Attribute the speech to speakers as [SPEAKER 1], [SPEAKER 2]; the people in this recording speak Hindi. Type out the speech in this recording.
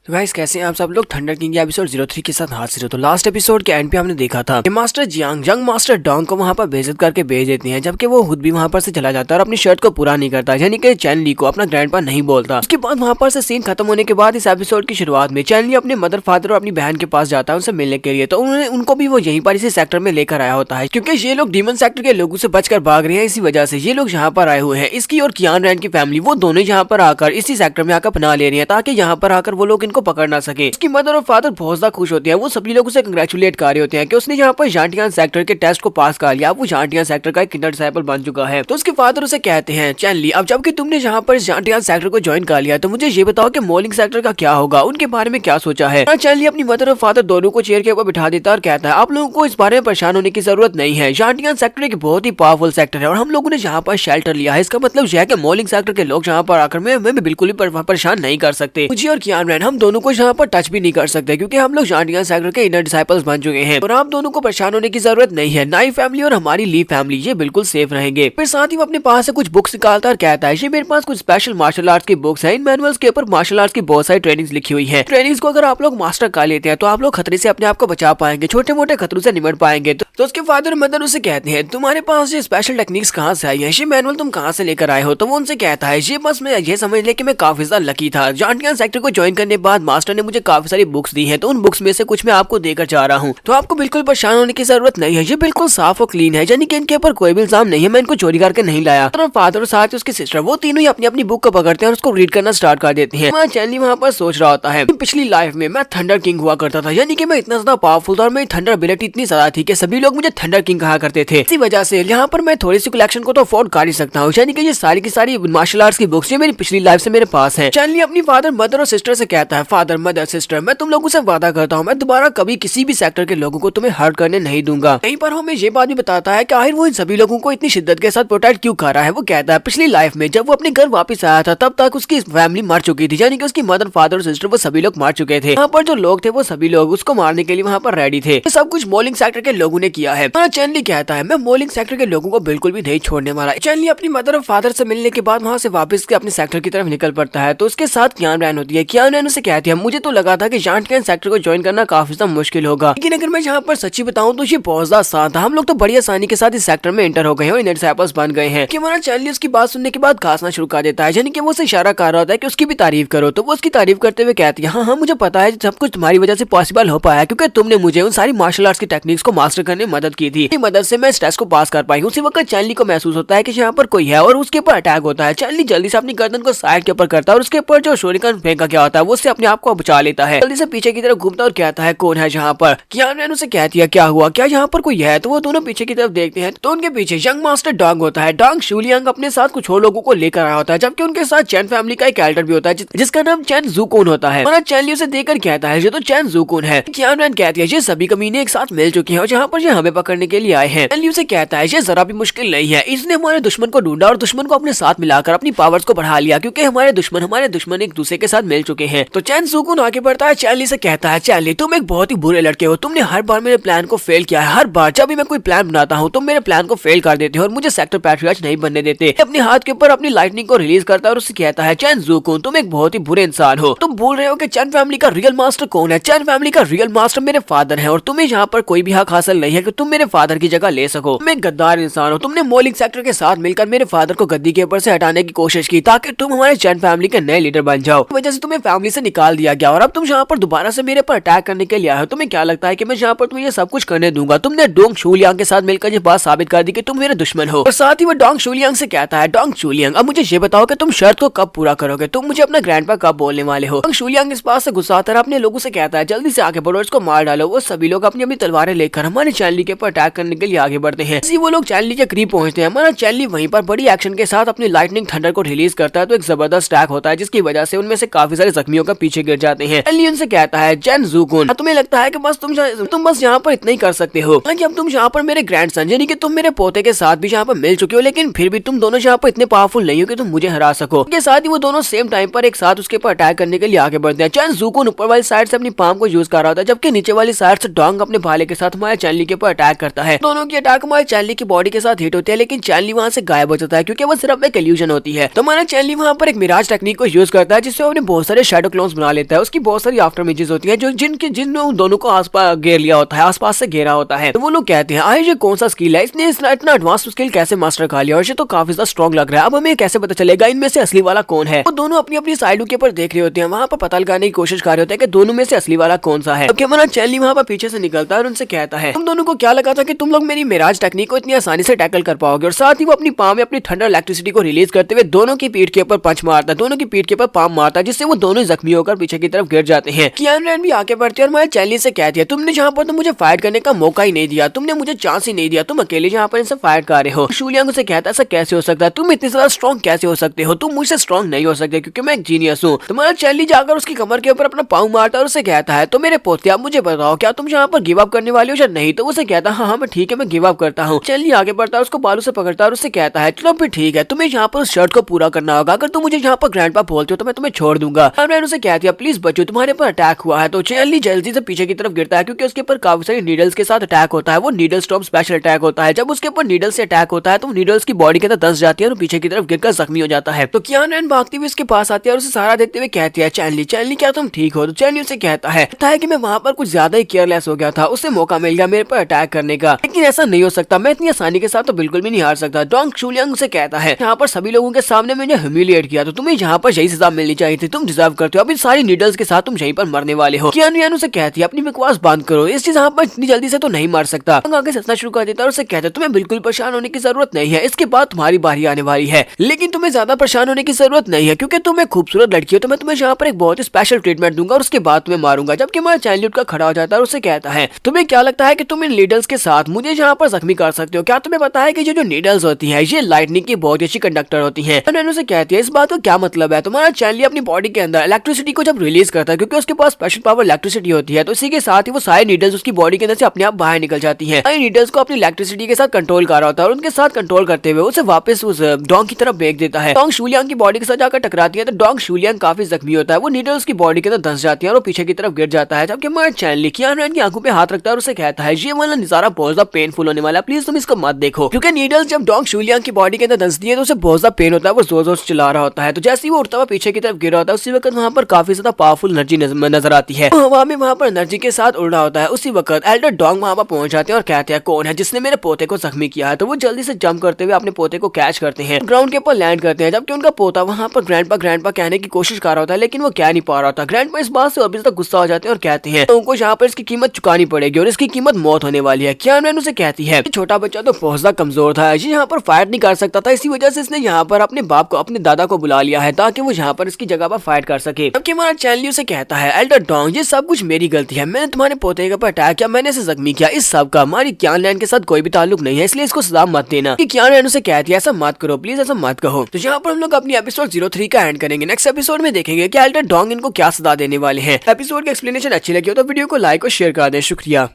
[SPEAKER 1] तो गाइस कैसे हैं आप सब लोग। थंडर किंग के एपिसोड 03 के साथ हाजिर हो। तो लास्ट एपिसोड के एंड पे हमने देखा था कि मास्टर जियांग जंग मास्टर डोंग को वहां पर बेइज्जत करके भेज देती हैं, जबकि वो खुद भी वहां पर से चला जाता है और अपनी शर्त को पूरा नहीं करता, यानी कि चैन ली को अपना ग्रैंडपा नहीं बोलता। उसके बाद वहां पर से सीन खत्म होने के बाद इस एपिसोड की शुरुआत में चैन ली अपने मदर फादर और अपनी बहन के पास जाता है उनसे मिलने के लिए। तो उनको भी वो यहीं पर इसी सेक्टर में लेकर आया होता है, क्योंकि ये लोग डीमन सेक्टर के लोगों से बचकर भाग रहे हैं। इसी वजह से ये लोग यहाँ पर आए हुए हैं। इसकी और कियान रैन की फैमिली वो दोनों यहाँ पर आकर इसी सेक्टर में आकर बना ले रही है, ताकि यहाँ पर आकर वो लोग इनको पकड़ ना सके। उसकी मदर और फादर बहुत ज्यादा खुश होते हैं। वो सभी लोग उसे कंग्रेचुलेट कर रहे होते हैं कि उसने यहाँ पर झांटियान सेक्टर के टेस्ट को पास कर लिया। वो झांटियान सेक्टर का एक किंडर डिसाइपल बन चुका है। तो उसके फादर उसे कहते हैं, चैन ली अब जबकि तुमने यहाँ पर झांटियान सेक्टर को ज्वाइन कर लिया, तो मुझे ये बताओ कि मोलिंग सेक्टर का क्या होगा, उनके बारे में क्या सोचा है। चैन ली अपनी मदर और फादर दोनों को चेयर के ऊपर बिठा देता है और कहता है, आप लोगों को इस बारे में परेशान होने की जरूरत नहीं है। झांटियान सेक्टर एक बहुत ही पावरफुल सेक्टर है और हम लोगों ने यहाँ पर शेल्टर लिया है। इसका मतलब यह है कि मोलिंग सेक्टर के लोग यहाँ पर आकर हमें बिल्कुल भी परेशान नहीं कर सकते। मुझे और कियान रैन हम दोनों को यहाँ पर टच भी नहीं कर सकते, क्योंकि हम लोग झांटियान सेक्टर के इनर डिसाइपल्स बन चुके हैं और आप दोनों को परेशान होने की जरूरत नहीं है। नाई फैमिली और हमारी ली फैमिली ये बिल्कुल सेफ रहेंगे। फिर साथ ही वो अपने पास से कुछ बुक्स निकालता और कहता है, ये मेरे पास कुछ स्पेशल मार्शल आर्ट्स की बुक्स हैं। इन मैनुअल्स के ऊपर मार्शल आर्ट्स की बहुत सारी ट्रेनिंग्स लिखी हुई है। ट्रेनिंग्स को अगर आप लोग मास्टर कर लेते हैं तो आप लोग खतरे से अपने आप को बचा पाएंगे, छोटे मोटे खतरों से निपट पाएंगे। तो उसके फादर मदर उसे कहते हैं, तुम्हारे पास ये स्पेशल टेक्निक्स कहाँ से आई है, ये मैनुअल तुम कहाँ से लेकर आए हो। तो वो उनसे कहता है, ये बस मैं ये समझ ले कि मैं काफी ज्यादा लकी था। झांटियान सेक्टर को ज्वाइन करने के बाद मास्टर ने मुझे काफी सारी बुक्स दी है, तो उन बुक्स में से कुछ मैं आपको देकर जा रहा हूँ। तो आपको बिल्कुल परेशान होने की जरूरत नहीं है, ये बिल्कुल साफ और क्लीन है, यानी कि इनके ऊपर कोई भी इल्जाम नहीं है। मैं इनको चोरी करके नहीं लाया। तो फादर और साथ उसकी सिस्टर वो तीनों ही अपनी अपनी बुक को पकड़ते हैं और उसको रीड करना स्टार्ट कर देते हैं। चैन ली वहाँ पर सोच रहा होता है, पिछली लाइफ में मैं थंडर किंग हुआ करता था, यानी कि मैं इतना ज्यादा पावरफुल था और मेरी थंडर एबिलिटी इतनी ज्यादा थी कि सभी लोग मुझे थंडर किंग कहा करते थे। इसी वजह से यहाँ पर मैं थोड़ी सी कलेक्शन को तो अफोर्ड कर ही सकता हूँ, यानी कि ये सारी की सारी मार्शल आर्ट्स की बुक्स ये मेरी पिछली लाइफ से मेरे पास है। चैन ली अपनी फादर मदर और सिस्टर से कहता है, फादर मदर सिस्टर मैं तुम लोगों से वादा करता हूँ, मैं दोबारा कभी किसी भी सेक्टर के लोगों को तुम्हें हर्ट करने नहीं दूंगा। यहीं पर हमें ये बात भी बताता है कि आखिर वो इन सभी लोगों को इतनी शिद्दत के साथ प्रोटेक्ट क्यों कर रहा है। वो कहता है, पिछली लाइफ में जब वो अपने घर वापस आया था तब तक उसकी फैमिली मर चुकी थी, यानी कि उसकी मदर फादर और सिस्टर वो सभी लोग मर चुके थे। वहाँ पर जो लोग थे वो सभी लोग उसको मारने के लिए वहाँ पर रेडी थे। ये सब कुछ मोलिंग सेक्टर के लोगों ने किया है। चैन ली कहता है, मैं मोलिंग सेक्टर के लोगों को बिल्कुल भी नहीं छोड़ने वाला। चैन ली अपनी मदर और फादर से मिलने के बाद वहाँ से वापस अपने सेक्टर की तरफ निकल पड़ता है। तो उसके साथ कियान रैन होती है। कियान रैन उसे कहती है, मुझे तो लगा था कि झांटियान सेक्टर को ज्वाइन करना काफी ज्यादा मुश्किल होगा, लेकिन अगर मैं यहाँ पर सच्ची बताऊँ तो ये बहुत ज्यादा आसान था। हम लोग तो बड़ी आसानी के साथ इस सेक्टर में एंटर हो गए हैं और इनर डिसाइपल्स बन गए हैं। कि हमारा चैन ली उसकी बात सुनने के बाद खासना शुरू कर देता है, यानी कि वो उसे इशारा कर रहा होता है कि उसकी भी तारीफ करो। तो वो उसकी तारीफ करते हुए कहती है, हाँ मुझे पता है सब कुछ तुम्हारी वजह से पॉसिबल हो पाया, क्योंकि तुमने मुझे उन सारी मार्शल आर्ट्स की टेक्निक्स को मास्टर करने में मदद की थी। मदद से मैं इस टेस्ट को पास कर पाई। उसी वक्त चैन ली को महसूस होता है कि यहाँ पर कोई है और उसके ऊपर अटैक होता है। चैन ली जल्दी से अपनी गर्दन को साइड के ऊपर करता है और उसके ऊपर जो शोरिकन फेंका गया होता है वो उससे अपने आप को बचा लेता है। जल्दी से पीछे की तरफ घूमता और कहता है, कौन है यहाँ पर। कियान रैन उसे कहती है, क्या हुआ, क्या यहाँ पर कोई है। तो वो दोनों पीछे की तरफ देखते हैं तो उनके पीछे यंग मास्टर डोंग होता है। डोंग शूलियांग अपने साथ कुछ और लोगों को लेकर आया होता है, जबकि उनके साथ चैन फैमिली का एक एल्डर भी होता है जिसका नाम चैन ज़ुकोन होता है। चैन ली उसे देखकर कहता है, ये तो चैन ज़ुकोन है। कियान रैन कहती है, ये सभी कमीने एक साथ मिल चुके हैं और जहाँ पर ये हमें पकड़ने के लिए आए हैं। चैन ली उसे कहता है, ये जरा भी मुश्किल नहीं है, इसने हमारे दुश्मन को ढूंढा और दुश्मन को अपने साथ मिलाकर अपनी पावर्स को बढ़ा लिया, क्योंकि हमारे दुश्मन एक दूसरे के साथ मिल चुके हैं। तो चैन ज़ुकोन आगे बढ़ता है, चैन ली से कहता है, चैन ली तुम एक बहुत ही बुरे लड़के हो, तुमने हर बार मेरे प्लान को फेल किया है। हर बार जब भी मैं कोई प्लान बनाता हूँ तुम मेरे प्लान को फेल कर देते हो और मुझे सेक्टर पैट्रियट नहीं बनने देते। अपने हाथ के ऊपर अपनी लाइटनिंग को रिलीज करता है और उससे कहता है, चैन ज़ुकोन तुम एक बहुत ही बुरे इंसान हो। तुम बोल रहे हो कि चैन फैमिली का रियल मास्टर कौन है। चैन फैमिली का रियल मास्टर मेरे फादर है और तुम्हें यहाँ पर कोई भी हक हासिल नहीं है कि तुम मेरे फादर की जगह ले सको। तुम एक गद्दार इंसान हो। तुमने मोलिंग सेक्टर के साथ मिलकर मेरे फादर को गद्दी के ऊपर से हटाने की कोशिश की ताकि तुम हमारे चैन फैमिली के नए लीडर बन जाओ। इस वजह से तुम्हें फैमिली से निकाल दिया गया और अब तुम यहाँ पर दोबारा से मेरे पर अटैक करने के लिए आए हो। तुम्हें क्या लगता है कि मैं यहाँ पर तुम्हें ये सब कुछ करने दूंगा। तुमने डोंग शूलियांग के साथ मिलकर ये बात साबित कर दी कि तुम मेरे दुश्मन हो। और साथ ही वो डोंग शूलियांग से कहता है, डोंग शूलियांग अब मुझे ये बताओ कि तुम शर्त को कब पूरा करोगे, तुम मुझे अपना ग्रैंडपा कब बोलने वाले हो। डोंग शूलियांग इस बात से गुस्सा आता है, अपने लोगों से कहता है, जल्दी से आगे बढ़ो, इसको मार डालो। वो सभी लोग अपनी अपनी तलवारें लेकर हमारे चैन ली के ऊपर अटैक करने के लिए आगे बढ़ते हैं। इसी वो लोग चैन ली के करीब पहुंचते हैं। हमारा चैन ली वहीं पर बड़ी एक्शन के साथ अपनी लाइटनिंग थंडर को रिलीज करता है। तो एक जबरदस्त अटैक होता है जिसकी वजह से उनमें से काफी सारे जख्मियों का पीछे गिर जाते हैं। चैन ली उनसे कहता है, चैन ज़ुकोन तुम्हें लगता है कि बस तुम बस यहाँ पर इतना ही कर सकते हो कि अब तुम यहाँ पर मेरे ग्रैंडसन यानी कि तुम मेरे पोते के साथ भी यहाँ पर मिल चुके हो, लेकिन फिर भी तुम दोनों यहाँ पर इतने पावरफुल नहीं हो कि तुम मुझे हरा सको। के साथ ही वो दोनों सेम टाइम पर एक साथ उसके ऊपर अटैक करने के लिए आगे बढ़ते हैं। चैन ज़ुकोन ऊपर वाली साइड से अपनी पाम को यूज कर रहा होता है, जबकि नीचे वाली साइड से डोंग अपने भाले के साथ हमारे चैन ली के ऊपर अटैक करता है। दोनों की अटैक हमारे चैन ली की बॉडी के साथ हिट होती है, लेकिन चैन ली वहाँ से गायब हो जाता है क्योंकि वो सिर्फ एक इल्यूजन होती है। तो हमारा चैन ली वहाँ पर एक मिराज टेक्निक को यूज करता है जिससे अपने बहुत सारे शैडो क्लोन्स बना लेता है। उसकी बहुत सारी आफ्टर इमेजेस होती है जो जिन दोनों को आसपास घेर लिया होता है, आसपास से घेरा होता है। तो वो लोग कहते हैं आयुष ये कौन सा स्किल है, इसने इतना एडवांस स्किल कैसे मास्टर कर लिया, और ये तो काफी ज्यादा स्ट्रॉन्ग लग रहा है। अब हमें कैसे पता चलेगा इनमें से असली वाला कौन है। वो दोनों अपनी अपनी साइडों के ऊपर देख रहे होते हैं, वहाँ पर पता लगाने की कोशिश कर रहे होते हैं कि दोनों में से असली वाला कौन सा है। अब हमारा चैनली वहाँ पर पीछे से निकलता है और उनसे कहता है तुम दोनों को क्या लगा था कि तुम लोग मेरी मिराज टेक्निक को इतनी आसानी से टैकल कर पाओगे, और साथ ही वो अपनी पाम में अपनी थंडर इलेक्ट्रिसिटी को रिलीज करते हुए दोनों की पीठ के ऊपर पंच मारता है, दोनों की पीठ के ऊपर पाम मारता है, जिससे वो दोनों जख्मी होकर पीछे की तरफ गिर जाते हैं। कियान रैन भी आगे बढ़ती है और हमारे चैनली से कहती है तुमने जहाँ पर तो मुझे फाइट करने का मौका ही नहीं दिया, तुमने मुझे चांस ही नहीं दिया, तुम अकेले यहाँ पर इनसे फाइट कर रहे हो। शूलियांग से कहता है ऐसा कैसे हो सकता है, तुम इतने ज्यादा स्ट्रॉन्ग कैसे हो सकते हो, तुम मुझसे स्ट्रॉन्ग नहीं हो सकते क्योंकि मैं एक जीनियस हूँ। तुम्हारा चैनली जाकर उसकी कमर के ऊपर अपना पाँव मारता है और उसे कहता है तो मेरे पोते आप मुझे बताओ क्या तुम यहाँ पर गिव अप करने वाले हो या नहीं। तो उसे कहता है हाँ मैं ठीक है मैं गिव अप करता हूँ। चैनली आगे बढ़ता है, उसको बालों से पकड़ता है और उससे कहता है चलो फिर ठीक है, तुम्हें यहाँ पर उस शर्ट को पूरा करना होगा, अगर तुम मुझे यहाँ पर ग्रैंडपा बोलते हो तो मैं तुम्हें छोड़ दूंगा। रैन उसे कहती है प्लीज बच्चों तुम्हारे पर अटैक हुआ है। तो चैनली जल्दी से पीछे की तरफ गिरता है क्योंकि उसके ऊपर काफी सारी नीडल्स के साथ अटैक होता है, वो नीडल स्टॉर्म स्पेशल अटैक होता है। जब उसके ऊपर नीडल से अटैक होता है तो नीडल्स की बॉडी के अंदर धंस जाती है और पीछे की तरफ गिरकर जख्मी हो जाता है। तो कियान रैन भागती हुई उसके पास आती है और उसे सहारा देते हुए कहती है चैनली चैनली क्या तुम ठीक हो। तो चैनली उसे कहता है कि मैं वहाँ पर कुछ ज्यादा ही केयरलेस हो गया था, उससे मौका मिल गया मेरे पर अटैक करने का, लेकिन ऐसा नहीं हो सकता, मैं इतनी आसानी के साथ तो बिल्कुल भी नहीं हार सकता। डोंग शूलियांग से कहता है यहाँ पर सभी लोगों के सामने मुझे ह्यूमिलिएट किया तो तुम्हें यहाँ पर यही सजा मिलनी चाहिए थी, तुम डिजर्व करते हो, अभी सारी नीडल्स के साथ तुम यहीं पर मरने वाले हो। कियान रैन उसे कहती है अपनी बकवास बंद करो, इस चीज यहाँ पर इतनी जल्दी से तो नहीं मार सकता। आगे हंसना शुरू कर देता है और उसे कहता है तुम्हें बिल्कुल परेशान होने की जरूरत नहीं है, इसके बाद तुम्हारी बारी आने वाली है, लेकिन तुम्हें ज्यादा परेशान होने की जरूरत नहीं है क्योंकि तुम एक खूबसूरत लड़की हो, तो मैं तुम्हें यहाँ पर एक बहुत ही स्पेशल ट्रीटमेंट दूंगा और उसके बाद तुम्हें मारूंगा। जबकि हमारा चाइल्ड का खड़ा हो जाता है और उसे कहता है तुम्हें क्या लगता है कि तुम इन नीडल्स के साथ मुझे यहाँ पर जख्मी कर सकते हो, क्या तुम्हें पता है कि जो नीडल्स होती है ये लाइटनिंग की बहुत अच्छी कंडक्टर होती है। उसे कहती है इस बात का क्या मतलब है, तुम्हारा चाइल्ड अपनी बॉडी के अंदर इलेक्ट्रिसिटी को जब रिलीज करता है क्योंकि उसके पास स्पेशल पावर इलेक्ट्रिसिटी होती है, तो इसी के साथ ही वो सारे नीडल्स उसकी बॉडी के अंदर से अपने आप बाहर निकल जाती है। नीडल्स को अपनी इलेक्ट्रिसिटी के साथ कंट्रोल कर रहा होता है और उनके साथ कंट्रोल करते हुए उसे वापस उस डोंग की तरफ फेंक देता है। डोंग शूलियांग की बॉडी के साथ जाकर टकराती है तो डोंग शूलियांग काफी जख्मी होता है, वो नीडल्स की बॉडी के अंदर धंस जाती है और पीछे की तरफ गिर जाता है। जबकि हमारा चैनली कियान रैन की आंखों पे हाथ रखता है और उसे कहता है ये वाला नजारा बहुत ज्यादा पेनफुल होने वाला है, प्लीज तुम इसको मत देखो, क्योंकि नीडल्स जब डोंग शूलियांग की बॉडी के अंदर धंसती है तो उसे बहुत ज्यादा पेन होता है, वो जोर जोर से चिल्ला रहा होता है। तो जैसे ही वो उठता हुआ पीछे की तरफ गिर रहा होता है उसी वक्त वहाँ पर काफी ज्यादा पावरफुल एनर्जी नजर आती है, हवा में वहाँ पर एनर्जी के साथ उड़ रहा होता है। उसी वक्त एल्डर डोंग वहाँ पर पहुंच जाते हैं और कहते हैं कौन है जिसने मेरे पोते को जख्मी किया है। तो वो जल्दी से जंप करते हुए अपने पोते को कैच करते हैं, ग्राउंड के ऊपर लैंड करते हैं, जबकि उनका पोता वहाँ पर ग्रैंडपा कहने की कोशिश कर रहा होता है लेकिन वो कह नहीं पा रहा होता। ग्रैंडपा इस बात से अभी तक गुस्सा हो जाते हैं और कहते हैं उनको यहाँ पर इसकी कीमत चुकानी पड़ेगी और इसकी कीमत मौत होने वाली है। कियान रैन उसे कहती है छोटा बच्चा तो बहुत ज्यादा कमजोर था, ये यहाँ पर फाइट नहीं कर सकता था, इसी वजह से इसने यहाँ पर अपने बाप को अपने दादा को बुला लिया है ताकि वो यहाँ पर इसकी जगह पर फाइट कर सके। जबकि हमारा चैनली उसे कहता है एल्डर डोंग ये सब कुछ मेरी गलती है, मैंने तुम्हारे पोते के ऊपर अटैक किया, मैंने इसे जख्मी किया, इस सब का हमारी कियान रैन के साथ कोई भी ताल्लुक नहीं है, इसलिए इसको सजा मत देना। कियान रैन उसे कहती है ऐसा मत करो प्लीज, ऐसा मत कहो। तो यहाँ पर हम लोग अपनी एपिसोड 03 का एंड करेंगे। नेक्स्ट एपिसोड में देखेंगे कि एल्डर डोंग इनको क्या सजा देने वाले हैं। एपिसोड की एक्सप्लेनेशन अच्छी लगी हो तो वीडियो को लाइक और शेयर कर दें। शुक्रिया।